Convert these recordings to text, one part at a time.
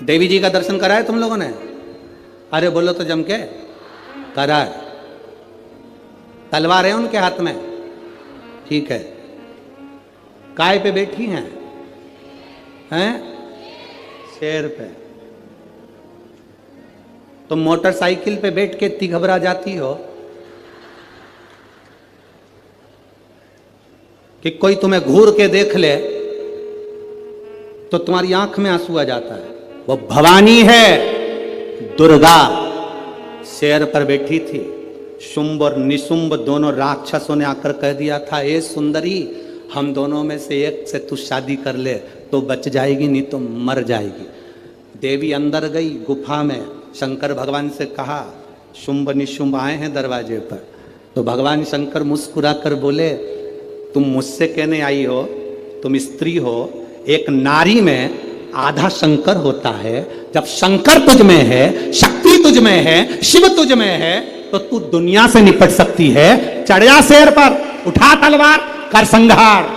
देवी जी का दर्शन कराए तुम लोगों ने? अरे बोलो तो जम के, करा। तलवार है उनके हाथ में, ठीक है। काय पे बैठी हैं? शेर पे। तुम मोटरसाइकिल पे बैठ के इतनी घबरा जाती हो कि कोई तुम्हें घूर के देख ले तो तुम्हारी आंख में आंसू आ जाता है। वो भवानी है, दुर्गा शेर पर बैठी थी। शुंभ और निशुंभ दोनों राक्षसों ने आकर कह दिया था, ए सुंदरी, हम दोनों में से एक से तू शादी कर ले तो बच जाएगी, नहीं तो मर जाएगी। देवी अंदर गई गुफा में, शंकर भगवान से कहा, शुंभ निशुंभ आए हैं दरवाजे पर। तो भगवान शंकर मुस्कुरा कर बोले, तुम मुझसे कहने आई हो, तुम स्त्री हो, एक नारी में आधा शंकर होता है। जब शंकर तुझ में है, शक्ति तुझ में है, शिव तुझ में है, तो तू दुनिया से निपट सकती है। चढ़ जा शेर पर, उठा तलवार, कर संहार।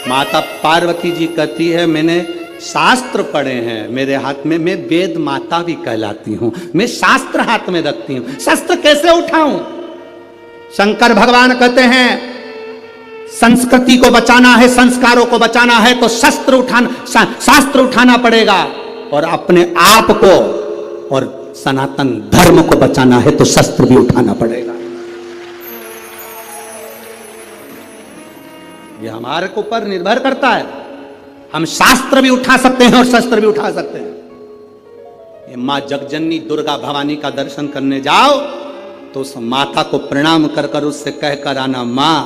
माता पार्वती जी कहती है, मैंने शास्त्र पढ़े हैं मेरे हाथ में, मैं वेद माता भी कहलाती हूं, मैं शास्त्र हाथ में रखती हूं, शस्त्र कैसे उठाऊं? शंकर भगवान कहते हैं, संस्कृति को बचाना है, संस्कारों को बचाना है तो शास्त्र उठाना पड़ेगा, और अपने आप को और सनातन धर्म को बचाना है तो शस्त्र भी उठाना पड़ेगा। यह हमारे ऊपर निर्भर करता है। हम शास्त्र भी उठा सकते हैं और शस्त्र भी उठा सकते हैं। ये मां जगजननी दुर्गा भवानी का दर्शन करने जाओ तो उस माता को प्रणाम कर कर उससे कहकर आना, मां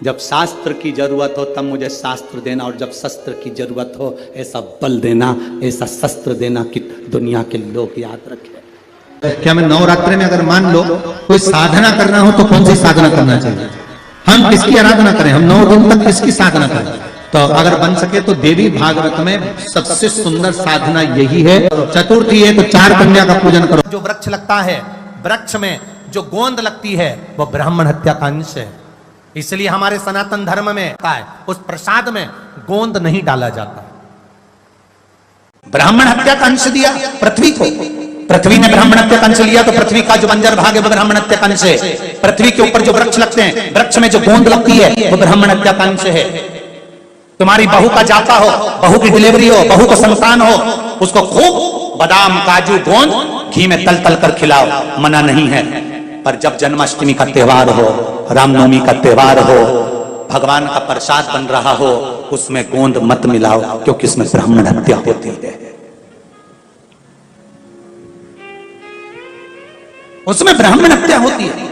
जब शास्त्र की जरूरत हो तब मुझे शास्त्र देना, और जब शस्त्र की जरूरत हो ऐसा बल देना, ऐसा शस्त्र देना कि दुनिया के लोग याद रखें। क्या मैं नवरात्रि में अगर मान लो कोई साधना करना हो तो कौन सी साधना करना चाहिए? हम किसकी आराधना करें? हम 9 दिन तक किसकी साधना करें? तो अगर बन सके तो देवी भागवत में सबसे सुंदर साधना यही है। चतुर्थी है तो 4 कन्या का पूजन करो। जो वृक्ष लगता है, वृक्ष में जो गोंद लगती है वो ब्राह्मण हत्या का अंश है। इसलिए हमारे सनातन धर्म में है, उस प्रसाद में गोंद नहीं डाला जाता। ब्राह्मण हत्या का अंश दिया पृथ्वी को, पृथ्वी ने ब्राह्मण हत्या का अंश लिया तो पृथ्वी का जो बंजर भाग है वो ब्राह्मण हत्या का अंश है। पृथ्वी के ऊपर जो वृक्ष लगते हैं, वृक्ष में जो गोंद लगती है वो ब्राह्मण हत्या का अंश है। तुम्हारी बहू का जाता हो, बहू की डिलीवरी हो, बहू को संतान हो, उसको खूब बादाम काजू गोंद घी में तल तल कर खिलाओ, मना नहीं है। पर जब जन्माष्टमी का त्योहार हो, रामनवमी का त्योहार हो, भगवान का प्रसाद बन रहा हो, उसमें गोंद मत मिलाओ, क्योंकि इसमें ब्राह्मण हत्या होती है। उसमें ब्राह्मण हत्या होती है।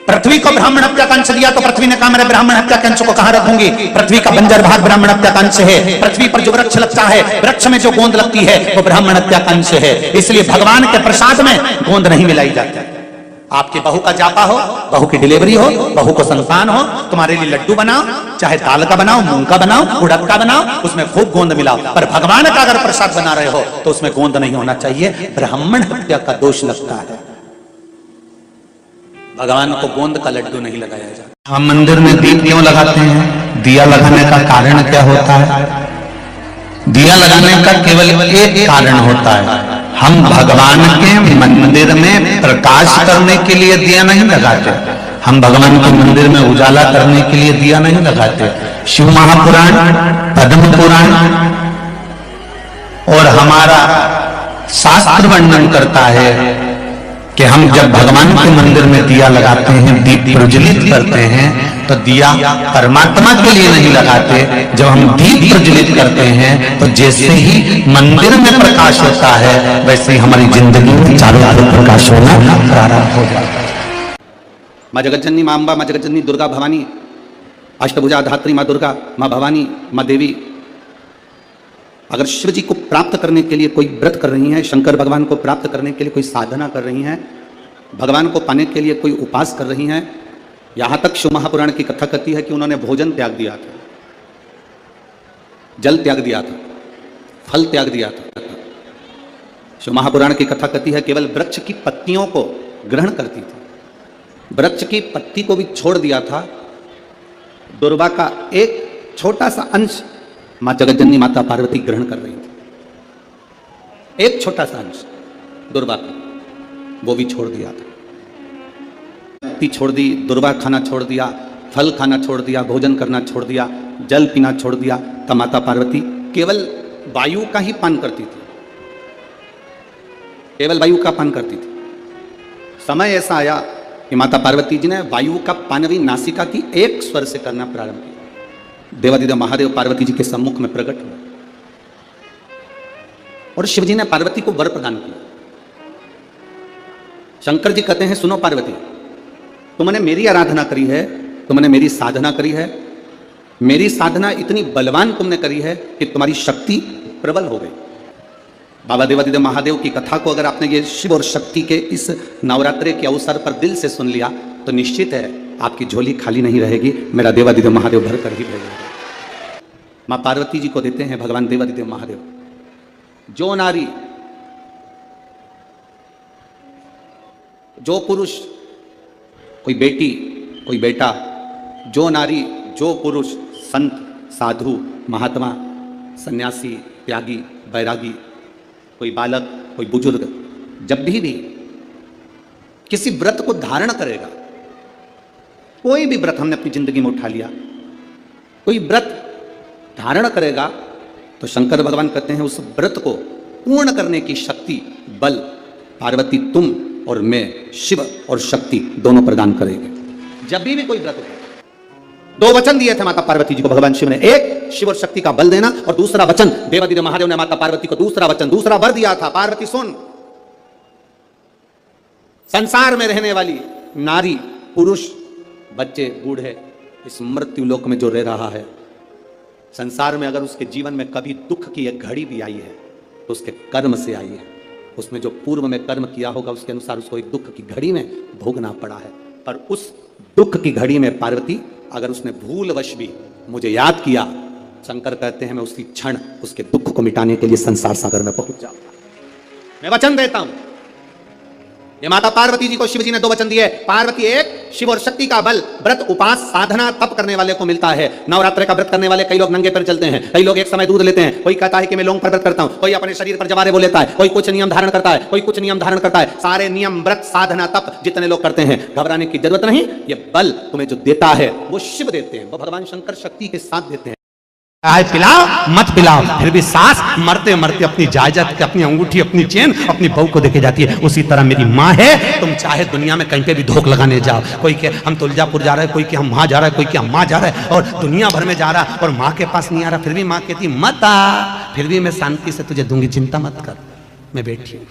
पृथ्वी को ब्राह्मण हत्या का अंश दिया तो पृथ्वी ने कहा, मेरे ब्राह्मण हत्या के अंश को कहां रखूंगी? पृथ्वी का बंजर भाग ब्राह्मण हत्या का अंश है। पृथ्वी पर जो वृक्ष लगता है, वृक्ष में जो गोंद लगती है वो ब्राह्मण हत्या का अंश है। इसलिए भगवान के प्रसाद में गोंद नहीं मिलाई जाती। आपकी बहू का जापा हो, बहू की डिलीवरी हो, बहू को संतान हो, तुम्हारे लिए लड्डू बनाओ, चाहे दाल का बनाओ, मूंग का बनाओ, उड़द का बनाओ, उसमें खूब गोंद मिलाओ। पर भगवान का अगर प्रसाद बना रहे हो तो उसमें गोंद नहीं होना चाहिए, ब्राह्मण हत्या का दोष लगता है। भगवान को गोंद का लड्डू नहीं लगाया जाता। हम मंदिर में दीप क्यों लगाते हैं? दिया लगाने का कारण क्या होता है? दिया लगाने का केवल एक कारण होता है, हम भगवान के मंदिर में प्रकाश करने के लिए दिया नहीं लगाते, हम भगवान के मंदिर में उजाला करने के लिए दिया नहीं लगाते। शिव महापुराण, पद्म पुराण और हमारा शास्त्र वर्णन करता है कि हम जब भगवान के मंदिर में दिया लगाते हैं, दीप प्रज्वलित करते हैं, तो दिया परमात्मा के लिए नहीं लगाते। जब हम दीप प्रज्वलित करते हैं तो जैसे ही मंदिर में प्रकाश होता है, वैसे ही हमारी जिंदगी में चारों तरफ प्रकाश होना प्रारंभ हो जाता है। माँ जगज्जननी, माँ अम्बा, माँ जगज्जननी दुर्गा भवानी, अष्टभुजा धात्री माँ दुर्गा, माँ भवानी, माँ देवी, अगर शिव जी को प्राप्त करने के लिए कोई व्रत कर रही हैं, शंकर भगवान को प्राप्त करने के लिए कोई साधना कर रही हैं, भगवान को पाने के लिए कोई उपास कर रही हैं, यहाँ तक शिव महापुराण की कथा कहती है कि उन्होंने भोजन त्याग दिया था, जल त्याग दिया था, फल त्याग दिया था। शिव महापुराण की कथा कहती है केवल वृक्ष की पत्तियों को ग्रहण करती थी, वृक्ष की पत्ती को भी छोड़ दिया था। दुर्वा का एक छोटा सा अंश मां जगतजननी माता पार्वती ग्रहण कर रही थी। एक छोटा सा अंश दुर्वा का, वो भी छोड़ दिया था। छोड़ दी, दुर्वा खाना छोड़ दिया, फल खाना छोड़ दिया, भोजन करना छोड़ दिया, जल पीना छोड़ दिया। तब माता पार्वती केवल वायु का ही पान करती थी, केवल वायु का पान करती थी। समय ऐसा आया कि माता पार्वती जी ने वायु का पान भी नासिका की एक स्वर से करना प्रारंभ किया। देवादिदेव महादेव पार्वती जी के सम्मुख में प्रकट हुए और शिवजी ने पार्वती को वर प्रदान किया। शंकर जी कहते हैं, सुनो पार्वती, तुमने मेरी आराधना करी है, तुमने मेरी साधना करी है, मेरी साधना इतनी बलवान तुमने करी है कि तुम्हारी शक्ति प्रबल हो गई। बाबा देवादिदेव महादेव की कथा को अगर आपने ये शिव और शक्ति के इस नवरात्रे के अवसर पर दिल से सुन लिया तो निश्चित है आपकी झोली खाली नहीं रहेगी, मेरा देवादिदेव महादेव भर कर ही भेजेगा। मां पार्वती जी को देते हैं भगवान देवादिदेव महादेव। जो नारी, जो पुरुष, कोई बेटी, कोई बेटा, जो नारी, जो पुरुष, संत, साधु, महात्मा, सन्यासी, त्यागी, बैरागी, कोई बालक, कोई बुजुर्ग, जब भी किसी व्रत को धारण करेगा, कोई भी व्रत हमने अपनी जिंदगी में उठा लिया, कोई व्रत धारण करेगा तो शंकर भगवान कहते हैं उस व्रत को पूर्ण करने की शक्ति, बल पार्वती तुम और मैं, शिव और शक्ति दोनों प्रदान करेंगे। जब भी कोई व्रत उठे, दो वचन दिए थे माता पार्वती जी को भगवान शिव ने, एक शिव और शक्ति का बल देना और दूसरा वचन देवादिदेव महादेव ने माता पार्वती को दूसरा वचन, दूसरा वर दिया था, पार्वती सुन, संसार में रहने वाली नारी, पुरुष, बच्चे, बूढ़े, इस मृत्यु लोक में जो रह रहा है, संसार में अगर उसके जीवन में कभी दुख की एक घड़ी भी आई है तो उसके कर्म से आई है। उसने जो पूर्व में कर्म किया होगा उसके अनुसार उसको एक दुख की घड़ी में भोगना पड़ा है। पर उस दुख की घड़ी में पार्वती अगर उसने भूलवश भी मुझे याद किया, शंकर कहते हैं मैं उसी क्षण उसके दुख को मिटाने के लिए संसार सागर में पहुंच जाऊंगा। मैं वचन देता हूं। ये माता पार्वती जी को शिव जी ने दो वचन दिए। पार्वती एक, शिव और शक्ति का बल व्रत, उपास, साधना, तप करने वाले को मिलता है। नवरात्रे का व्रत करने वाले कई लोग नंगे पैर चलते हैं, कई लोग एक समय दूध लेते हैं, कोई कहता है कि मैं लौंग पर व्रत करता हूं, कोई अपने शरीर पर जवारे वो लेता है, कोई कुछ नियम धारण करता है, कोई कुछ नियम धारण करता है। सारे नियम, व्रत, साधना, तप जितने लोग करते हैं, घबराने की जरूरत नहीं। ये बल तुम्हें जो देता है वो शिव देते हैं, वो भगवान शंकर शक्ति के साथ देते हैं। आए पिलाओ मत पिलाओ, फिर भी सास मरते मरते अपनी जायदाद, अपनी अंगूठी, अपनी चेन अपनी बहू को देके जाती है। उसी तरह मेरी माँ है। तुम चाहे दुनिया में कहीं पे भी धोख लगाने जाओ, कोई के हम तुलजापुर जा रहे हैं, कोई के हम वहां जा रहा है, कोई के हम वहां जा रहा है, और दुनिया भर में जा रहा और माँ के पास नहीं आ रहा, फिर भी माँ कहती मत आ, फिर भी मैं शांति से तुझे दूंगी, चिंता मत कर, मैं बैठी हूँ।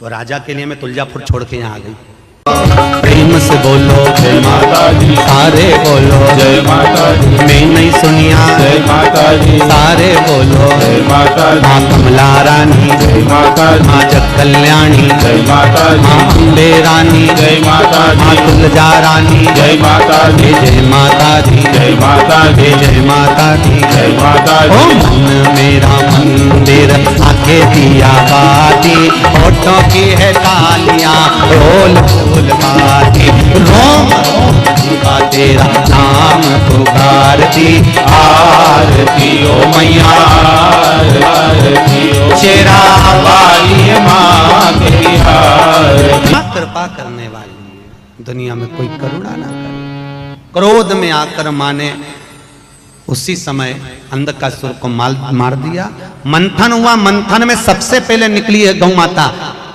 तो राजा के लिए मैं तुलजापुर छोड़ के यहाँ आ गई। प्रेम से बोलो जय माता दी, सारे बोलो जय माता दी। मैं नहीं सुनिया जय माता दी, सारे बोलो जय माता दी। माँ कमला रानी जय माता दी, माँ जग कल्याणी जय माता दी, माँ अम्बे रानी जय माता दी, माँ तुलजा रानी जय माता दी, जय माता दी, जय माता दी, जय माता दी, जय माता दी। ओ मन मेरा मंदिर आके दिया बाती, होठों की है तालियां, रोल फूल बाती, रोम का तेरा नाम पुकारती, आरती ओ मैया आरती ओ शेरा वाली माँ की आरती। कृपा करने वाली, दुनिया में कोई करुणा ना करे। क्रोध में आकर माने उसी समय अंधकासुर को मार दिया। मंथन हुआ, मंथन में सबसे पहले निकली है गौ माता।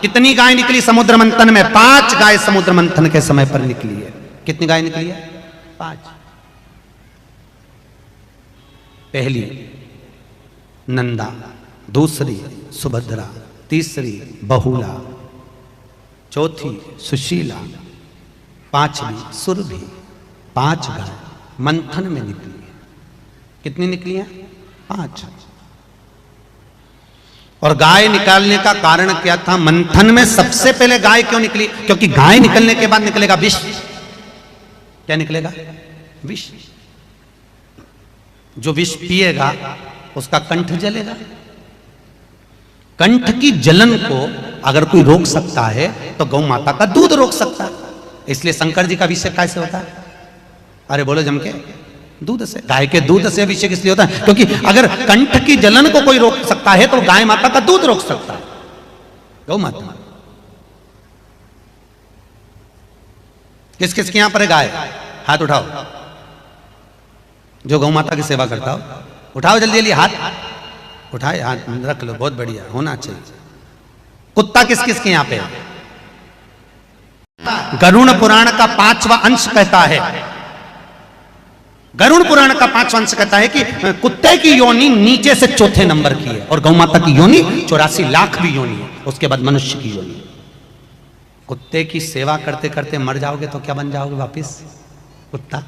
कितनी गाय निकली समुद्र मंथन में? 5 गाय समुद्र मंथन के समय पर निकली है। कितनी गाय निकली है? 5। पहली नंदा, दूसरी सुभद्रा, तीसरी बहुला, चौथी सुशीला, 5वीं सुरभि। 5 गाय मंथन में निकली है। कितनी निकली है? 5। और गाय निकालने का कारण क्या था? मंथन में सबसे पहले गाय क्यों निकली? क्योंकि गाय निकलने के बाद निकलेगा विष। क्या निकलेगा? विष। जो विष पिएगा उसका कंठ जलेगा। कंठ की जलन को अगर कोई रोक सकता है तो गौ माता का दूध रोक सकता है। इसलिए शंकर जी का अभिषेक कैसे होता है? अरे बोलो जम के। दूध से। गाय के दूध से अभिषेक इसलिए होता है क्योंकि अगर कंठ की जलन को कोई रोक सकता है तो गाय माता का दूध रोक सकता है, गौ माता। किस किस के यहां पर है गाय? हाथ उठाओ, जो गौ माता की सेवा करता हो उठाओ जल्दी जल्दी हाथ उठाए, हाथ रख लो, बहुत बढ़िया होना चाहिए। कुत्ता किस किस के यहां पे है? गरुड़ पुराण का 5वां अंश कहता है, गरुड़ पुराण का 5वां अंश कहता है कि कुत्ते की योनि नीचे से चौथे नंबर की है और गौ माता की योनि 84 लाख भी योनि है, उसके बाद मनुष्य की योनि। कुत्ते की सेवा करते करते मर जाओगे तो क्या बन जाओगे वापिस? कुत्ता।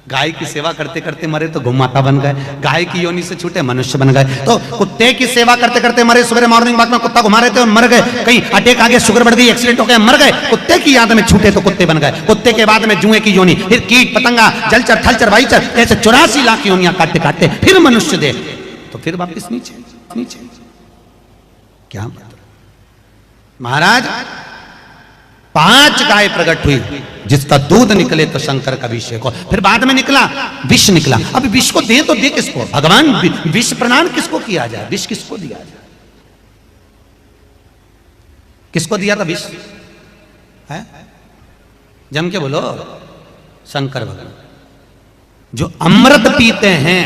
गाय की सेवा करते करते मरे तो गौ माता बन गए, गाय की योनि से छूटे मनुष्य बन गए। तो कुत्ते की सेवा करते करते मरे, सुबह मॉर्निंग वॉक में कुत्ता घुमा रहे थे और मर गए, कहीं अटैक आ गया, शुगर बढ़ गई, एक्सीडेंट हो गया, मर गए। कुत्ते की याद में छूटे तो कुत्ते बन गए। कुत्ते के बाद में जुए की योनि, फिर कीट पतंगा, जलचर थलचर वाईचर, ऐसे 84 लाख योनियां काटते काटते फिर मनुष्य दे, तो फिर वापिस नीचे नीचे। क्या मतलब महाराज? 5 गाय प्रकट हुई जिसका दूध निकले तो शंकर का अभिषेक हो। फिर बाद में निकला विष निकला। अब विष को दे तो दे किसको? भगवान विष प्रणाम किसको किया जाए? विष किसको दिया जाए? किसको दिया था विष? है जम के बोलो। शंकर भगवान। जो अमृत पीते हैं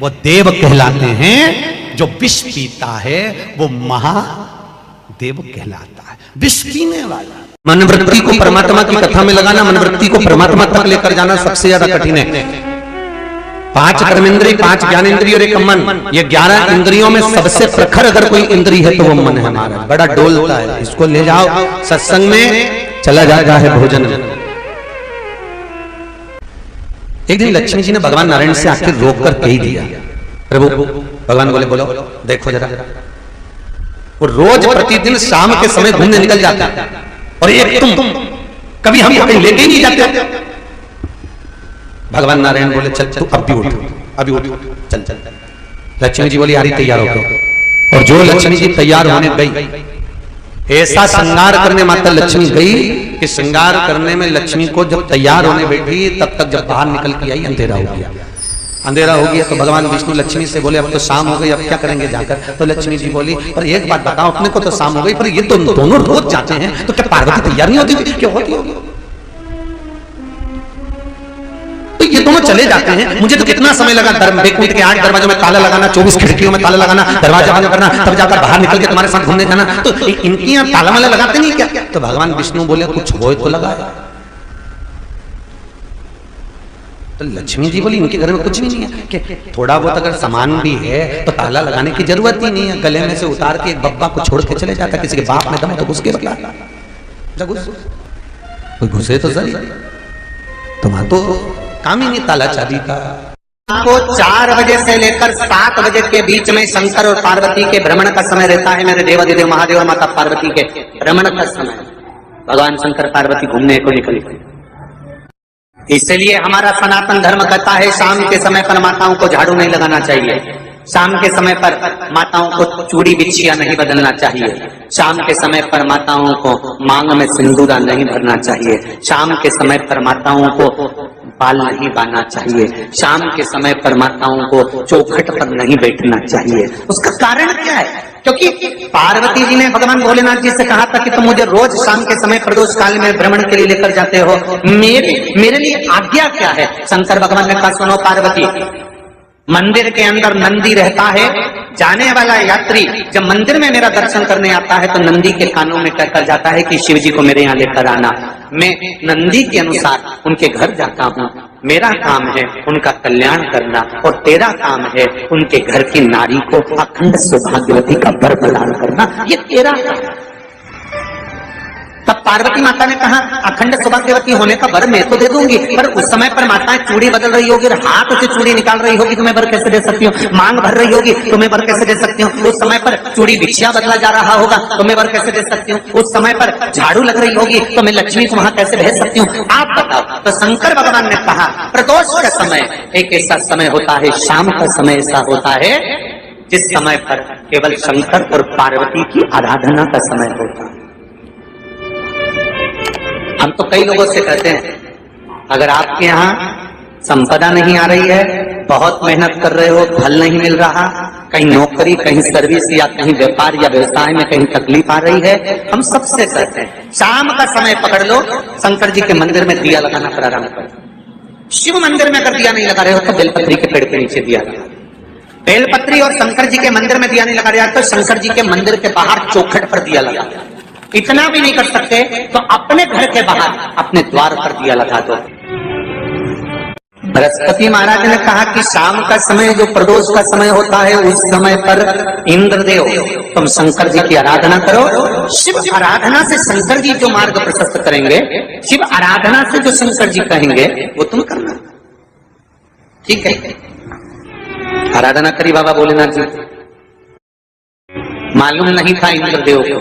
वो देव कहलाते हैं, जो विष पीता है वो महादेव कहलाता है। विष पीने वाला। मनवृत्ति को परमात्मा की कथा में लगाना, मनवृत्ति को परमात्मा तक लेकर जाना सबसे ज्यादा कठिन है। 5 कर्मेंद्रिय, 5 ज्ञानेंद्रिय और 1 मन, ये 11 इंद्रियों में सबसे प्रखर अगर कोई इंद्रिय है तो वो मन है हमारा। बड़ा डोलता है, इसको ले जाओ सत्संग में, चला जाएगा है भोजन में। एक दिन लक्ष्मी जी ने भगवान नारायण से आखिर रोक कर कह दिया, प्रभु। भगवान बोले बोलो देखो जरा। वो रोज प्रतिदिन शाम के समय घूमने निकल जाता है और एक तुम कभी हम कहीं लेके ही नहीं जाते। भगवान नारायण बोले चल तू अब भी उठ, अभी उठ, चल चल। लक्ष्मी जी बोली यारी तैयार हो गए। और जो लक्ष्मी जी तैयार होने गई, ऐसा श्रृंगार करने माता लक्ष्मी गई कि श्रृंगार करने में लक्ष्मी को जब तैयार होने बैठी तब तक जब बाहर निकल के आई अंधेरा हो गया। अंधेरा हो गया तो भगवान विष्णु लक्ष्मी से बोले अब तो शाम हो गई, अब क्या करेंगे जाकर? तो लक्ष्मी जी बोली पर एक बात बताओ, अपने को तो शाम हो गई पर ये तो दोनों रोज जाते हैं, तो क्या पार्वती तैयार नहीं होती? क्यों होती होगी? तो ये दोनों चले जाते हैं। मुझे तो कितना समय लगा, बैकुंठ के 8 दरवाजों में ताला लगाना, 24 खिड़कियों में ताला लगाना, दरवाजा बंद करना, तब जाकर बाहर निकल के तुम्हारे साथ घूमने जाना। तो इनकी यहाँ ताला वाला लगाते नहीं क्या? तो भगवान विष्णु बोले कुछ हो तो लगाया। तो लक्ष्मी जी बोली इनके घर में कुछ भी नहीं है कि थोड़ा बहुत अगर सामान भी है तो ताला लगाने की जरूरत ही नहीं है। गले में से उतार के एक बब्बा को छोड़ के चले जाता, किसी के बाप में दम तो घुस के बता कोई घुसे तो सही, तुम्हारा तो काम ही नहीं ताला चाबी का। आपको 4 बजे से लेकर 7 बजे के बीच में शंकर और पार्वती के भ्रमण का समय रहता है। मेरे देवादिदेव महादेव और माता पार्वती के भ्रमण का समय, भगवान शंकर पार्वती घूमने को निकले। इसलिए हमारा सनातन धर्म कहता है शाम के समय पर माताओं को झाड़ू नहीं लगाना चाहिए, शाम के समय पर माताओं को चूड़ी बिछिया नहीं बदलना चाहिए, शाम के समय पर माताओं को मांग में सिंदूरा नहीं भरना चाहिए, शाम के समय पर माताओं को बाल नहीं बांधना चाहिए, शाम के समय पर माताओं को चौखट पर नहीं बैठना चाहिए। उसका कारण क्या है? क्योंकि पार्वती जी ने भगवान भोलेनाथ जी से कहा था कि तुम मुझे रोज शाम के समय प्रदोष काल में भ्रमण के लिए लेकर जाते हो, मेरे लिए आज्ञा क्या है? शंकर भगवान ने कहा सुनो पार्वती, मंदिर के अंदर नंदी रहता है, जाने वाला यात्री जब मंदिर में मेरा दर्शन करने आता है तो नंदी के कानों में कहकर जाता है कि शिव जी को मेरे यहाँ लेकर आना। मैं नंदी के अनुसार उनके घर जाता हूँ, मेरा काम है उनका कल्याण करना और तेरा काम है उनके घर की नारी को अखंड सौभाग्यवती का वर प्रदान करना, ये तेरा काम है। तब पार्वती माता ने कहा अखंड सौभाग्यवती होने का वर मैं तो दे दूंगी, पर उस समय पर माताएं चूड़ी बदल रही होगी, हाथ से चूड़ी निकाल रही होगी तो मैं वर कैसे दे सकती हूँ? मांग भर रही होगी तो मैं वर कैसे दे सकती हूँ? उस समय पर चूड़ी बिछिया बदला जा रहा होगा तो मैं वर कैसे दे सकती हूँ? उस समय पर झाड़ू लग रही होगी तो मैं लक्ष्मी को वहां कैसे भेज सकती हूँ? आप बताओ। तो शंकर भगवान ने कहा प्रदोष का समय एक ऐसा समय होता है, शाम का समय ऐसा होता है जिस समय पर केवल शंकर और पार्वती की आराधना का समय होता है। हम तो कई लोगों से कहते हैं अगर आपके यहाँ संपदा नहीं आ रही है, बहुत मेहनत कर रहे हो, फल नहीं मिल रहा, कहीं नौकरी, कहीं सर्विस या कहीं व्यापार या व्यवसाय में कहीं तकलीफ आ रही है, हम सबसे कहते हैं शाम का समय पकड़ लो, शंकर जी के मंदिर में दिया लगाना प्रारंभ करो। शिव मंदिर में अगर दिया नहीं लगा रहे हो तो बेलपत्री के पेड़ के नीचे दिया लगा। बेलपत्री और शंकर जी के मंदिर में दिया नहीं लगा रहे तो शंकर जी के मंदिर के बाहर चौखट पर दिया लगा। इतना भी नहीं कर सकते तो अपने घर के बाहर अपने द्वार पर दिया लगा दो। बृहस्पति महाराज ने कहा कि शाम का समय जो प्रदोष का समय होता है उस समय पर इंद्रदेव तुम शंकर जी की आराधना करो। शिव आराधना से शंकर जी जो मार्ग प्रशस्त करेंगे, शिव आराधना से जो शंकर जी कहेंगे वो तुम करना। ठीक है, आराधना करी बाबा भोलेनाथ जी। मालूम नहीं था इंद्रदेव को,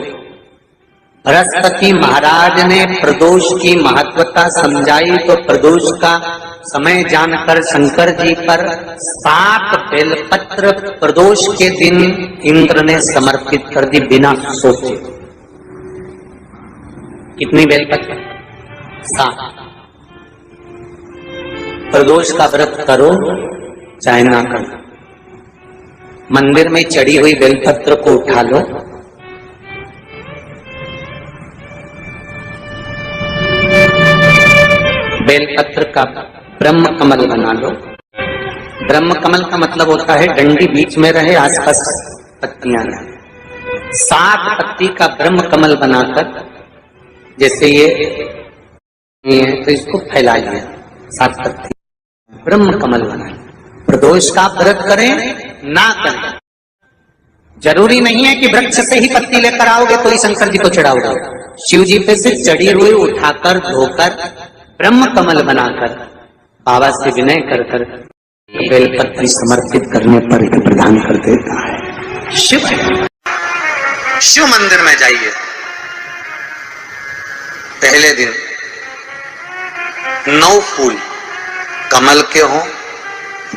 बृहस्पति महाराज ने प्रदोष की महत्वता समझाई तो प्रदोष का समय जानकर शंकर जी पर 7 बेलपत्र प्रदोष के दिन इंद्र ने समर्पित कर दी बिना सोचे। कितनी बेलपत्र? 7। प्रदोष का व्रत करो चाहे ना करो, मंदिर में चढ़ी हुई बेलपत्र को उठा लो, बेलपत्र का ब्रह्म कमल बना लो। ब्रह्म कमल का मतलब होता है डंडी बीच में रहे, आसपास पत्तियां रहे। 7 पत्ती का ब्रह्म कमल बनाकर, जैसे ये तो इसको फैलाइए, 7 पत्ती ब्रह्म कमल बनाइए। प्रदोष का व्रत करें ना करें, जरूरी नहीं है कि वृक्ष से ही पत्ती लेकर आओगे तो ही शंकर जी को चढ़ाओगे। शिव जी पे से चढ़ी हुई उठाकर धोकर ब्रह्म कमल बनाकर बाबा से विनय कर कर बेलपत्री समर्पित करने पर प्रदान कर देता है। शिव मंदिर में जाइए, पहले दिन 9 फूल कमल के हों,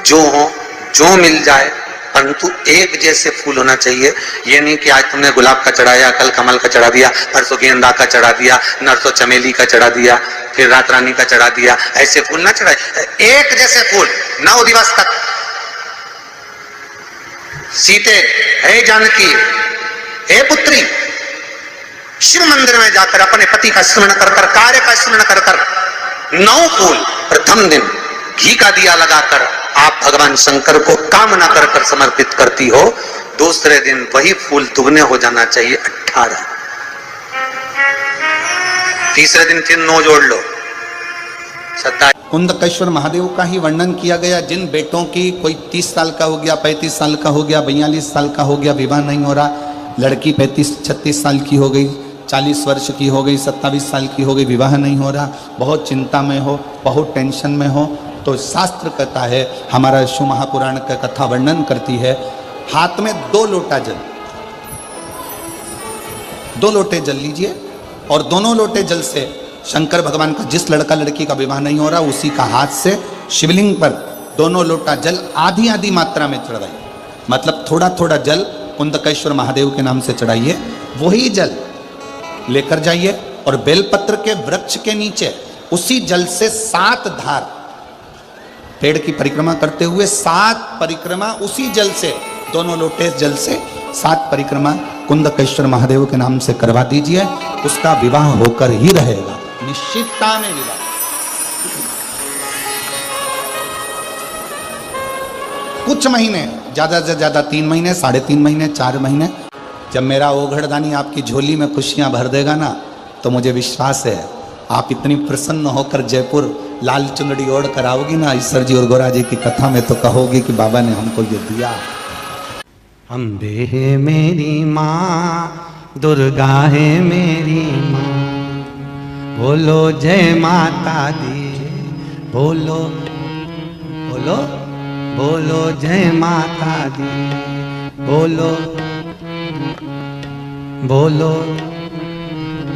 जो मिल जाए, परंतु एक जैसे फूल होना चाहिए। ये नहीं कि आज तुमने गुलाब का चढ़ाया, कल कमल का चढ़ा दिया, परसों गेंदा का चढ़ा दिया, नरसों चमेली का चढ़ा दिया, फिर रात रानी का चढ़ा दिया। ऐसे फूल ना चढ़ाए, एक जैसे फूल 9 दिवस तक। सीते, हे जानकी, हे पुत्री, शिव मंदिर में जाकर अपने पति का स्मरण कर कर, कार्य का स्मरण कर कर 9 फूल प्रथम दिन घी का दिया लगाकर आप भगवान शंकर को कामना कर कर समर्पित करती हो। दूसरे दिन वही फूल दुगने हो जाना चाहिए, 18। तीसरे दिन फिर 9 जोड़ लो, 27। कुंदकेश्वर महादेव का ही वर्णन किया गया। जिन बेटों की कोई 30 साल का हो गया, 35 साल का हो गया, 42 साल का हो गया, विवाह नहीं हो रहा, लड़की 35-36 साल की हो गई, 40 वर्ष की हो गई, 27 साल की हो गई, विवाह नहीं हो रहा, बहुत चिंता में हो, बहुत टेंशन में हो, तो शास्त्र कहता है, हमारा शिव महापुराण का कथा वर्णन करती है, हाथ में 2 लोटा जल, 2 लोटे जल लीजिए और दोनों लोटे जल से शंकर भगवान का, जिस लड़का लड़की का विवाह नहीं हो रहा उसी का हाथ से शिवलिंग पर दोनों लोटा जल आधी आधी मात्रा में चढ़ाइए। मतलब थोड़ा थोड़ा जल कुंदकेश्वर महादेव के नाम से चढ़ाइए। वही जल लेकर जाइए और बेलपत्र के वृक्ष के नीचे उसी जल से 7 धार, पेड़ की परिक्रमा करते हुए 7 परिक्रमा उसी जल से, दोनों लोटे जल से 7 परिक्रमा कुंदकेश्वर महादेव के नाम से करवा दीजिए। उसका विवाह होकर ही रहेगा, निश्चितता में विवाह। कुछ महीने, ज्यादा से ज्यादा 3 महीने, 3.5 महीने, 4 महीने, जब मेरा ओघड़दानी आपकी झोली में खुशियां भर देगा ना, तो मुझे विश्वास है आप इतनी प्रसन्न होकर जयपुर लाल चुंदड़ी ओढ़ कर आओगी ना ईश्वर जी और गोरा जी की कथा में, तो कहोगी कि बाबा ने हमको ये दिया। अम्बे है मेरी माँ, दुर्गा है मेरी माँ, बोलो जय माता दी, बोलो बोलो बोलो जय माता दी, बोलो बोलो।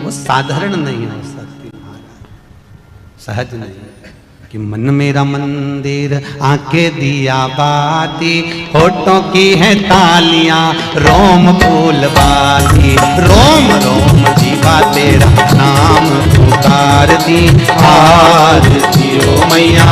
वो साधारण नहीं हो सकती, सहज नहीं कि मन मेरा मंदिर आके दिया बाती, होठों की है तालियां रोम फूल बाती, रोम रोम जीवा तेरा नाम पुकार दी, आरती ओ मैया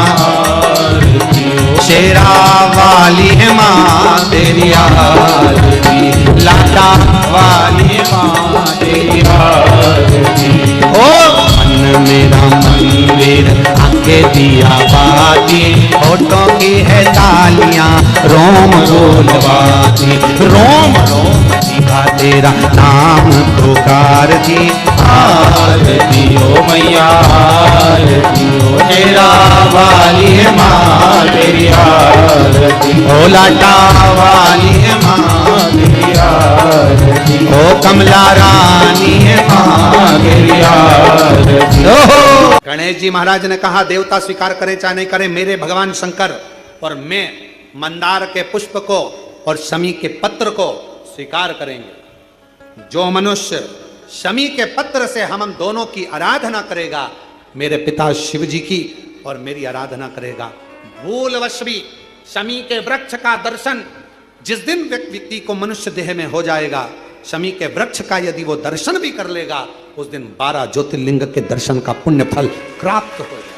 शेरा वाली है माँ तेरी आरती, लाटा वाली है माँ तेरी आरती। ओ मन मेरा मंदिर आके दिया बाती, होठों की है तालियां रोम बोलवाती, रोम रोम जीवा तेरा नाम पुकारती। आरती ओ मैया आरती ओ शेरा वाली है माँ तेरी आरती, ओ लाटा वाली है माँ तेरी आरती, ओ कमला रानी है माँ तेरी आरती। गणेश जी महाराज ने कहा देवता स्वीकार करे चाहे नहीं करे, मेरे भगवान शंकर और मैं मंदार के पुष्प को और शमी के पत्र को स्वीकार करेंगे। जो मनुष्य शमी के पत्र से हम दोनों की आराधना करेगा, मेरे पिता शिव जी की और मेरी आराधना करेगा, भूलवश भी शमी के वृक्ष का दर्शन जिस दिन व्यक्ति को मनुष्य देह में हो जाएगा, शमी के वृक्ष का यदि वो दर्शन भी कर लेगा, उस दिन 12 ज्योतिर्लिंग के दर्शन का पुण्य फल प्राप्त हो जाएगा।